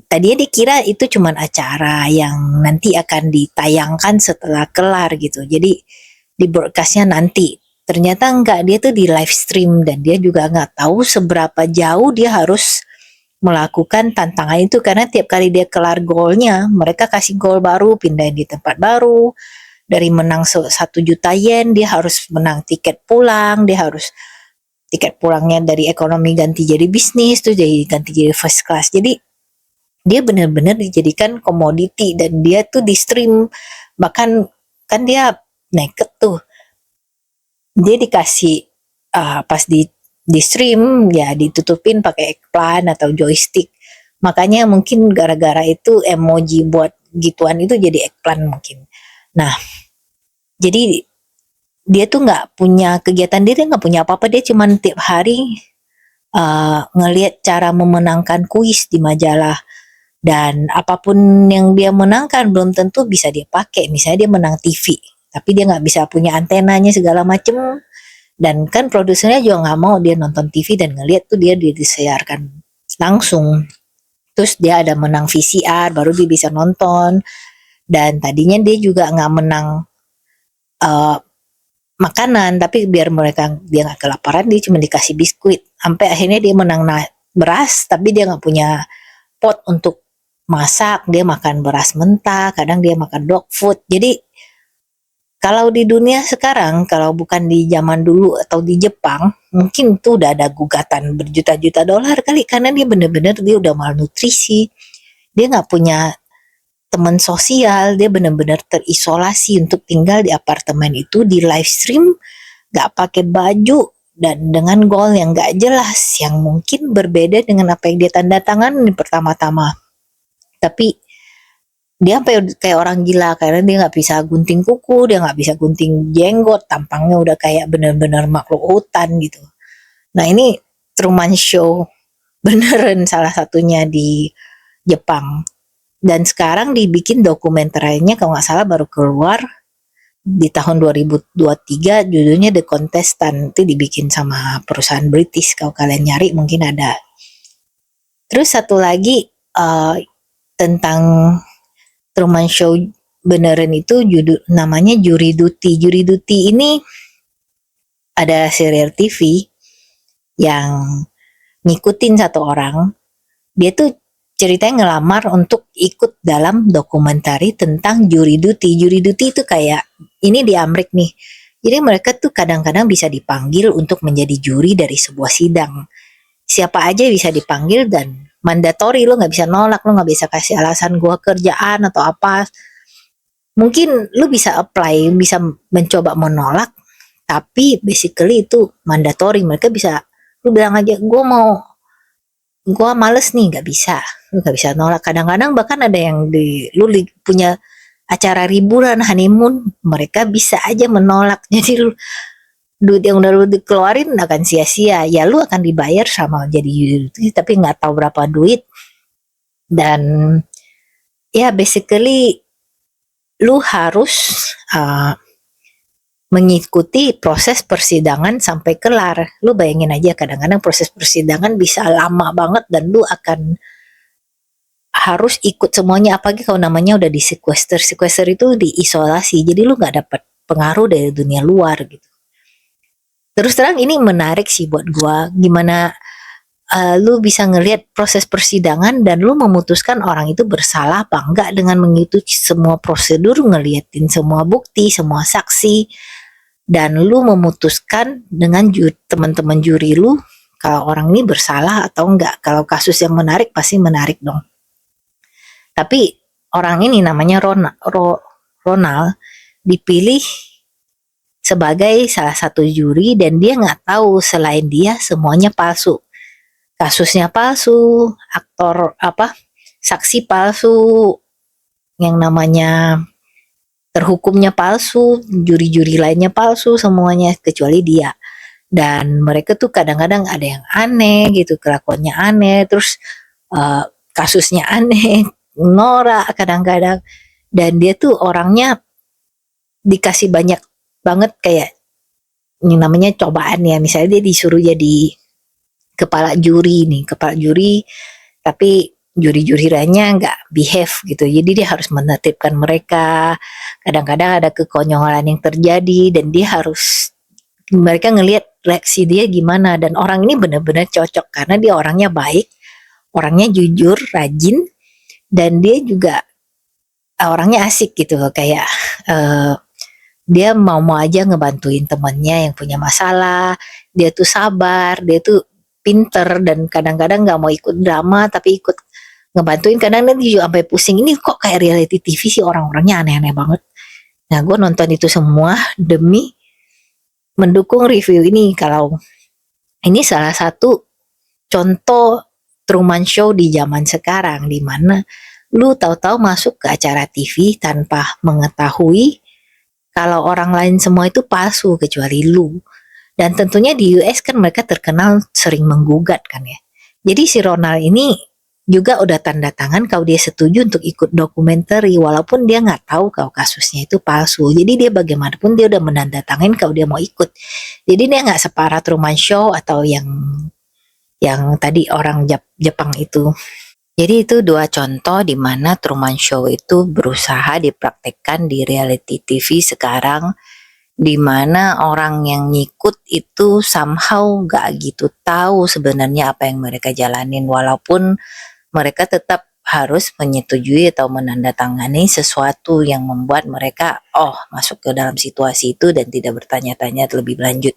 tadinya dikira itu cuma acara yang nanti akan ditayangkan setelah kelar gitu. Jadi di broadcastnya nanti. Ternyata enggak, dia tuh di live stream dan dia juga nggak tahu seberapa jauh dia harus melakukan tantangan itu karena tiap kali dia kelar golnya, mereka kasih gol baru, pindah di tempat baru. Dari menang 1 juta yen, dia harus menang tiket pulang, dia harus tiket pulangnya dari ekonomi ganti jadi bisnis, tuh jadi ganti jadi first class. Jadi dia benar-benar dijadikan komoditi dan dia tuh di stream, bahkan kan dia naked tuh. Dia dikasih pas di stream ya ditutupin pakai iklan atau joystick. Makanya mungkin gara-gara itu emoji buat gituan itu jadi iklan mungkin. Nah, jadi dia tuh nggak punya kegiatan, dia nggak punya apa-apa, dia cuma tiap hari ngelihat cara memenangkan kuis di majalah. Dan apapun yang dia menangkan belum tentu bisa dia pakai. Misalnya dia menang TV, tapi dia nggak bisa punya antenanya segala macem. Dan kan produsernya juga nggak mau dia nonton TV dan ngelihat tuh dia disiarkan langsung. Terus dia ada menang VCR, baru dia bisa nonton. Dan tadinya dia juga nggak menang makanan, tapi biar dia nggak kelaparan, dia cuma dikasih biskuit. Sampai akhirnya dia menang beras, tapi dia nggak punya pot untuk masak, dia makan beras mentah, kadang dia makan dog food. Jadi kalau di dunia sekarang, kalau bukan di zaman dulu atau di Jepang, mungkin tuh udah ada gugatan berjuta-juta dolar kali, karena dia bener-bener dia udah malnutrisi, dia nggak punya teman sosial, dia benar-benar terisolasi untuk tinggal di apartemen itu, di live stream, nggak pakai baju, dan dengan goal yang nggak jelas, yang mungkin berbeda dengan apa yang dia tanda tangan pertama-tama. Tapi dia sampai kayak orang gila karena dia nggak bisa gunting kuku, dia nggak bisa gunting jenggot, tampangnya udah kayak benar-benar makhluk hutan gitu. Nah ini Truman Show beneran salah satunya di Jepang. Dan sekarang dibikin dokumenternya kalau nggak salah baru keluar di tahun 2023, judulnya The Contestant, itu dibikin sama perusahaan British, kalau kalian nyari mungkin ada. Terus satu lagi tentang Truman Show beneran itu namanya Jury Duty. Jury Duty ini ada serial TV yang ngikutin satu orang, dia tuh ceritanya ngelamar untuk ikut dalam dokumentari tentang jury duty. Jury duty itu kayak, ini di Amrik nih, jadi mereka tuh kadang-kadang bisa dipanggil untuk menjadi juri dari sebuah sidang. Siapa aja bisa dipanggil dan mandatori, lo nggak bisa nolak, lo nggak bisa kasih alasan gua kerjaan atau apa. Mungkin lo bisa apply, bisa mencoba menolak, tapi basically itu mandatori. Mereka bisa, lo bilang aja gue males nih, nggak bisa, lu nggak bisa nolak. Kadang-kadang bahkan ada yang lu punya acara liburan honeymoon, mereka bisa aja menolak. Jadi lu, duit yang udah lu dikeluarin akan sia-sia. Ya lu akan dibayar sama jadi juri, tapi nggak tahu berapa duit. Dan ya basically lu harus mengikuti proses persidangan sampai kelar. Lu bayangin aja, kadang-kadang proses persidangan bisa lama banget dan lu akan harus ikut semuanya, apalagi kalau namanya udah di sequester. Sequester itu diisolasi, jadi lu nggak dapat pengaruh dari dunia luar gitu. Terus terang ini menarik sih buat gua, gimana lu bisa ngelihat proses persidangan dan lu memutuskan orang itu bersalah apa enggak dengan mengikuti semua prosedur, ngeliatin semua bukti, semua saksi, dan lu memutuskan dengan teman-teman juri lu kalau orang ini bersalah atau enggak. Kalau kasus yang menarik pasti menarik dong. Tapi orang ini namanya Ronald dipilih sebagai salah satu juri dan dia nggak tahu selain dia semuanya palsu. Kasusnya palsu, saksi palsu, yang namanya terhukumnya palsu, juri-juri lainnya palsu, semuanya kecuali dia. Dan mereka tuh kadang-kadang ada yang aneh gitu, kelakuannya aneh, terus kasusnya aneh, norak kadang-kadang. Dan dia tuh orangnya dikasih banyak banget kayak yang namanya cobaan ya. Misalnya dia disuruh jadi kepala juri, tapi juri-juri lainnya nggak behave gitu, jadi dia harus menertibkan mereka. Kadang-kadang ada kekonyolan yang terjadi dan mereka ngelihat reaksi dia gimana, dan orang ini benar-benar cocok karena dia orangnya baik, orangnya jujur, rajin, dan dia juga orangnya asik gitu loh, kayak dia mau aja ngebantuin temannya yang punya masalah, dia tuh sabar, dia tuh pinter, dan kadang-kadang nggak mau ikut drama tapi ikut ngebantuin. Kadang dia juga sampai pusing, ini kok kayak reality TV sih, orang-orangnya aneh-aneh banget. Nah gue nonton itu semua demi mendukung review ini, kalau ini salah satu contoh Truman Show di zaman sekarang, di mana lu tahu-tahu masuk ke acara TV tanpa mengetahui kalau orang lain semua itu palsu kecuali lu. Dan tentunya di US kan mereka terkenal sering menggugat kan ya. Jadi si Ronald ini juga udah tanda tangan kalau dia setuju untuk ikut dokumentari, walaupun dia nggak tahu kalau kasusnya itu palsu. Jadi dia bagaimanapun dia udah menandatangani kalau dia mau ikut. Jadi dia nggak separah Truman Show atau yang tadi orang Jepang itu. Jadi itu dua contoh di mana Truman Show itu berusaha dipraktekkan di reality TV sekarang, di mana orang yang ngikut itu somehow gak gitu tahu sebenarnya apa yang mereka jalanin, walaupun mereka tetap harus menyetujui atau menandatangani sesuatu yang membuat mereka masuk ke dalam situasi itu dan tidak bertanya-tanya lebih lanjut.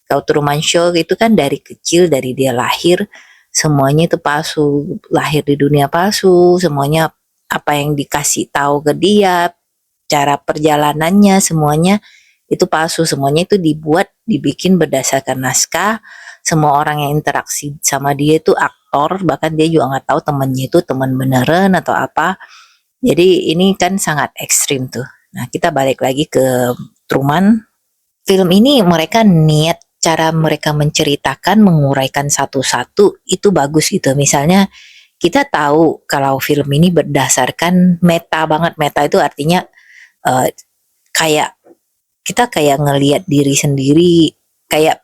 Kalau Truman Show itu kan dari kecil, dari dia lahir semuanya itu palsu, lahir di dunia palsu, semuanya apa yang dikasih tahu ke dia, cara perjalanannya semuanya itu palsu, semuanya itu dibikin berdasarkan naskah. Semua orang yang interaksi sama dia itu aktor, bahkan dia juga nggak tahu temennya itu teman beneran atau apa. Jadi ini kan sangat ekstrim tuh. Nah, kita balik lagi ke Truman. Film ini mereka niat cara mereka menceritakan, menguraikan satu-satu itu bagus gitu. Misalnya kita tahu kalau film ini berdasarkan meta banget. Meta itu artinya kayak kita kayak ngelihat diri sendiri, kayak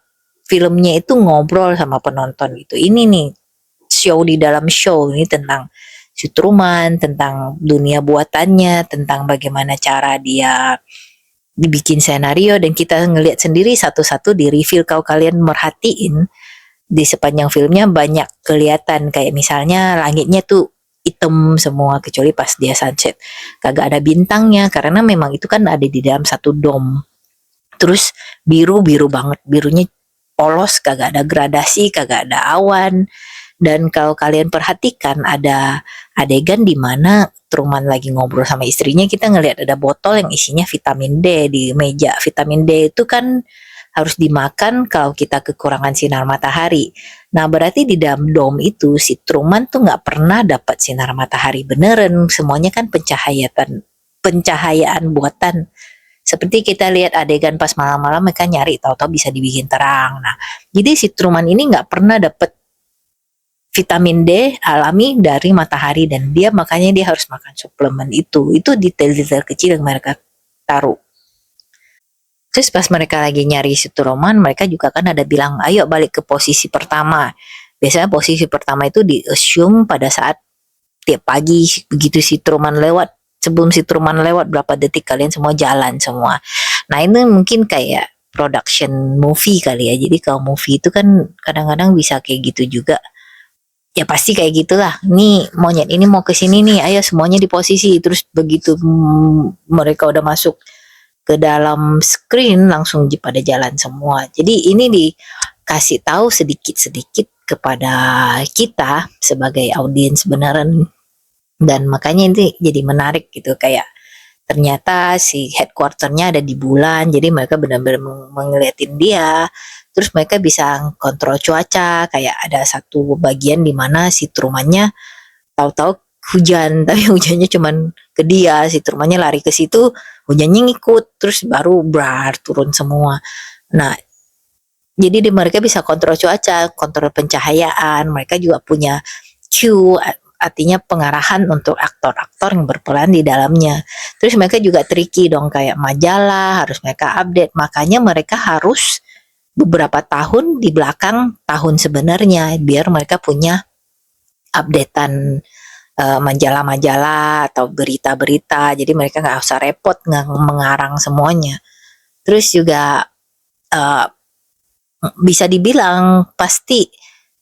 filmnya itu ngobrol sama penonton gitu. Ini nih show di dalam show ini tentang si Truman, tentang dunia buatannya, tentang bagaimana cara dia dibikin senario, dan kita ngelihat sendiri satu-satu di reveal. Kalau kalian merhatiin di sepanjang filmnya banyak kelihatan kayak misalnya langitnya tuh hitam semua kecuali pas dia sunset, kagak ada bintangnya karena memang itu kan ada di dalam satu dome. Terus biru banget, birunya polos, kagak ada gradasi, kagak ada awan. Dan kalau kalian perhatikan ada adegan di mana Truman lagi ngobrol sama istrinya, kita ngelihat ada botol yang isinya vitamin D di meja. Vitamin D itu kan harus dimakan kalau kita kekurangan sinar matahari. Nah, berarti di dalam dome itu si Truman tuh nggak pernah dapat sinar matahari beneran. Semuanya kan pencahayaan buatan. Seperti kita lihat adegan pas malam-malam mereka nyari, tahu-tahu bisa dibikin terang. Nah, jadi si Truman ini nggak pernah dapet vitamin D alami dari matahari, dan dia makanya dia harus makan suplemen itu. Itu detail-detail kecil yang mereka taruh. Terus pas mereka lagi nyari si Truman, mereka juga kan ada bilang, ayo balik ke posisi pertama. Biasanya posisi pertama itu di-assume pada saat tiap pagi begitu si Truman lewat, sebelum si Truman lewat berapa detik kalian semua jalan semua. Nah, ini mungkin kayak production movie kali ya. Jadi kalau movie itu kan kadang-kadang bisa kayak gitu juga. Ya pasti kayak gitulah. Nih monyet ini mau ke sini nih, ayo semuanya di posisi. Terus begitu mereka udah masuk ke dalam screen langsung pada jalan semua. Jadi ini dikasih tahu sedikit-sedikit kepada kita sebagai audiens beneran, dan makanya ini jadi menarik gitu. Kayak ternyata si headquarternya ada di bulan, jadi mereka benar-benar ngeliatin dia. Terus mereka bisa kontrol cuaca, kayak ada satu bagian di mana si Trumannya tahu-tahu hujan, tapi hujannya cuman ke dia, si Trumannya lari ke situ, hujannya ngikut, terus baru turun semua. Nah, jadi mereka bisa kontrol cuaca, kontrol pencahayaan, mereka juga punya cue, artinya pengarahan untuk aktor-aktor yang berperan di dalamnya. Terus mereka juga tricky dong, kayak majalah harus mereka update, makanya mereka harus beberapa tahun di belakang tahun sebenarnya biar mereka punya updatean majalah-majalah atau berita-berita, jadi mereka nggak usah repot mengarang semuanya. Terus juga bisa dibilang pasti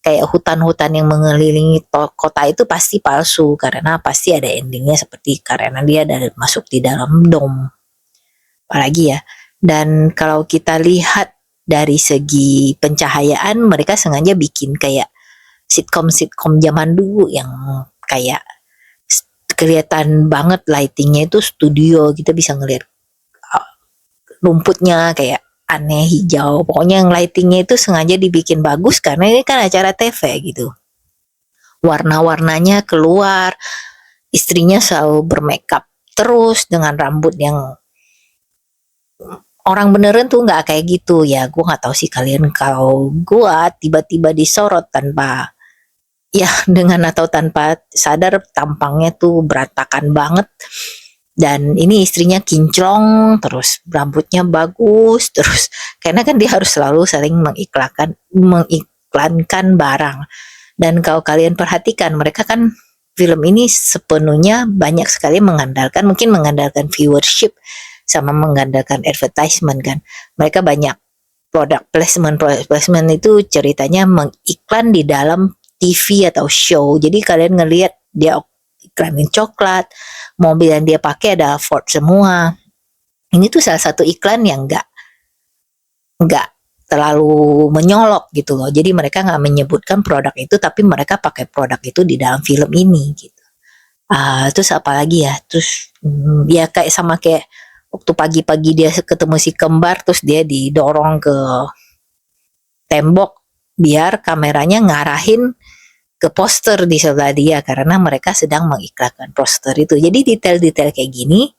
kayak hutan-hutan yang mengelilingi kota itu pasti palsu, karena pasti ada endingnya seperti karena dia masuk di dalam dom. Apalagi ya, dan kalau kita lihat dari segi pencahayaan, mereka sengaja bikin kayak sitkom-sitkom zaman dulu yang kayak kelihatan banget lightingnya itu studio, kita bisa ngelihat rumputnya kayak aneh hijau, pokoknya yang lightingnya itu sengaja dibikin bagus karena ini kan acara TV gitu. Warna-warnanya keluar, istrinya selalu bermakeup terus dengan rambut yang orang beneran tuh nggak kayak gitu ya. Gue nggak tahu sih kalian, kalau gue tiba-tiba disorot tanpa ya dengan atau tanpa sadar tampangnya tuh berantakan banget. Dan ini istrinya kinclong, terus rambutnya bagus, terus karena kan dia harus selalu saling mengiklankan barang. Dan kalau kalian perhatikan, mereka kan film ini sepenuhnya banyak sekali mungkin mengandalkan viewership sama mengandalkan advertisement kan. Mereka banyak product placement itu ceritanya mengiklan di dalam TV atau show. Jadi kalian ngelihat dia iklanin coklat, mobil yang dia pakai ada Ford semua. Ini tuh salah satu iklan yang nggak terlalu menyolok gitu loh. Jadi mereka nggak menyebutkan produk itu, tapi mereka pakai produk itu di dalam film ini gitu. Terus apa lagi ya? Terus ya kayak sama kayak waktu pagi-pagi dia ketemu si kembar, terus dia didorong ke tembok biar kameranya ngarahin ke poster di sebelah dia karena mereka sedang mengiklankan poster itu. Jadi detail-detail kayak gini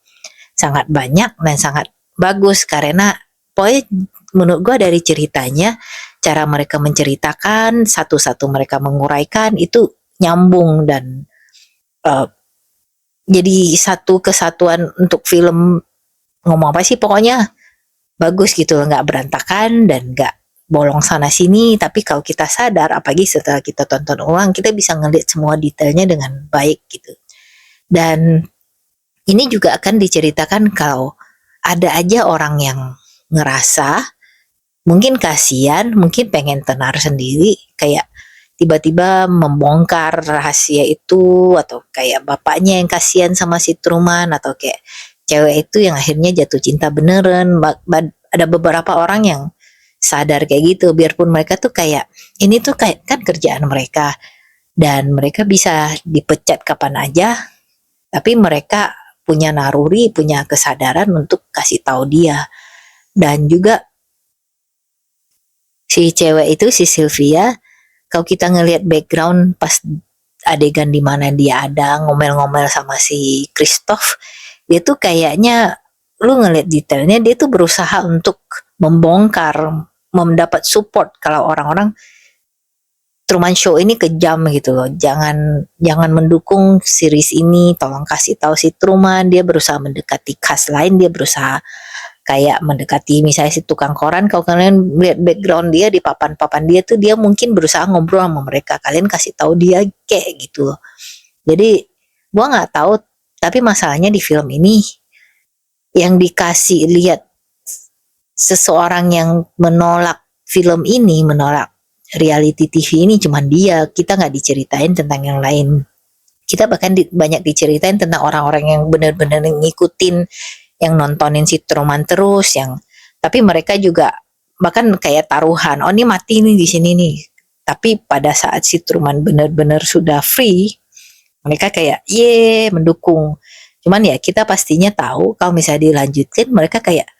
sangat banyak dan sangat bagus karena pokoknya menurut gue dari ceritanya, cara mereka menceritakan, satu-satu mereka menguraikan itu nyambung dan jadi satu kesatuan untuk film. Ngomong apa sih, pokoknya bagus gitu, nggak berantakan dan nggak bolong sana sini. Tapi kalau kita sadar, apalagi setelah kita tonton ulang, kita bisa ngeliat semua detailnya dengan baik gitu. Dan ini juga akan diceritakan kalau ada aja orang yang ngerasa mungkin kasihan, mungkin pengen tenar sendiri, kayak tiba-tiba membongkar rahasia itu, atau kayak bapaknya yang kasihan sama si Truman, atau kayak cewek itu yang akhirnya jatuh cinta beneran. Ada beberapa orang yang sadar kayak gitu, biarpun mereka tuh kayak ini tuh kayak kan kerjaan mereka dan mereka bisa dipecat kapan aja, tapi mereka punya naruri, punya kesadaran untuk kasih tahu dia. Dan juga si cewek itu, si Sylvia, kalau kita ngelihat background pas adegan di mana dia ada ngomel-ngomel sama si Christoph, dia tuh kayaknya lu ngelihat detailnya dia tuh berusaha untuk membongkar, mendapat support kalau orang-orang Truman Show ini kejam gitu loh. Jangan mendukung series ini, tolong kasih tahu si Truman, dia berusaha mendekati cast lain, dia berusaha kayak mendekati misalnya si tukang koran. Kalau kalian lihat background dia di papan-papan dia tuh, dia mungkin berusaha ngobrol sama mereka, kalian kasih tahu dia kayak gitu loh. Jadi gua nggak tahu, tapi masalahnya di film ini yang dikasih lihat seseorang yang menolak film ini, menolak reality TV ini cuman dia. Kita nggak diceritain tentang yang lain. Kita bahkan banyak diceritain tentang orang-orang yang benar-benar ngikutin, yang nontonin si Truman terus, yang tapi mereka juga bahkan kayak taruhan, oh ini mati nih di sini nih. Tapi pada saat si Truman benar-benar sudah free, mereka kayak mendukung. Cuman ya kita pastinya tahu kalau misalnya dilanjutin, mereka kayak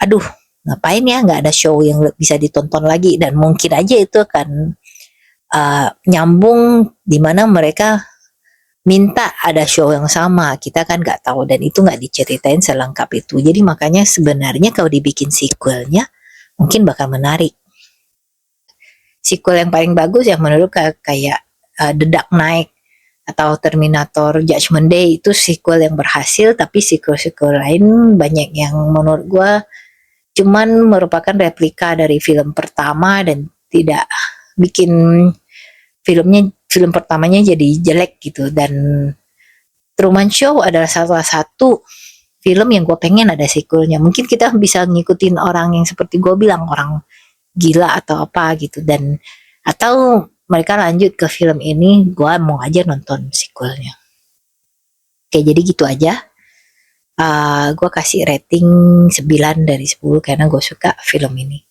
aduh ngapain ya, nggak ada show yang bisa ditonton lagi. Dan mungkin aja itu akan nyambung di mana mereka minta ada show yang sama, kita kan nggak tahu, dan itu nggak diceritain selengkap itu. Jadi makanya sebenarnya kalau dibikin sequelnya mungkin bakal menarik. Sequel yang paling bagus yang menurut kayak The Dark Knight atau Terminator Judgment Day itu sequel yang berhasil, tapi sequel-sequel lain banyak yang menurut gue cuman merupakan replika dari film pertama dan tidak bikin film pertamanya jadi jelek gitu. Dan Truman Show adalah salah satu film yang gue pengen ada sequelnya. Mungkin kita bisa ngikutin orang yang seperti gue bilang, orang gila atau apa gitu, dan atau mereka lanjut ke film ini, gue mau aja nonton sequelnya. Oke, jadi gitu aja. Gue kasih rating 9 dari 10 karena gue suka film ini.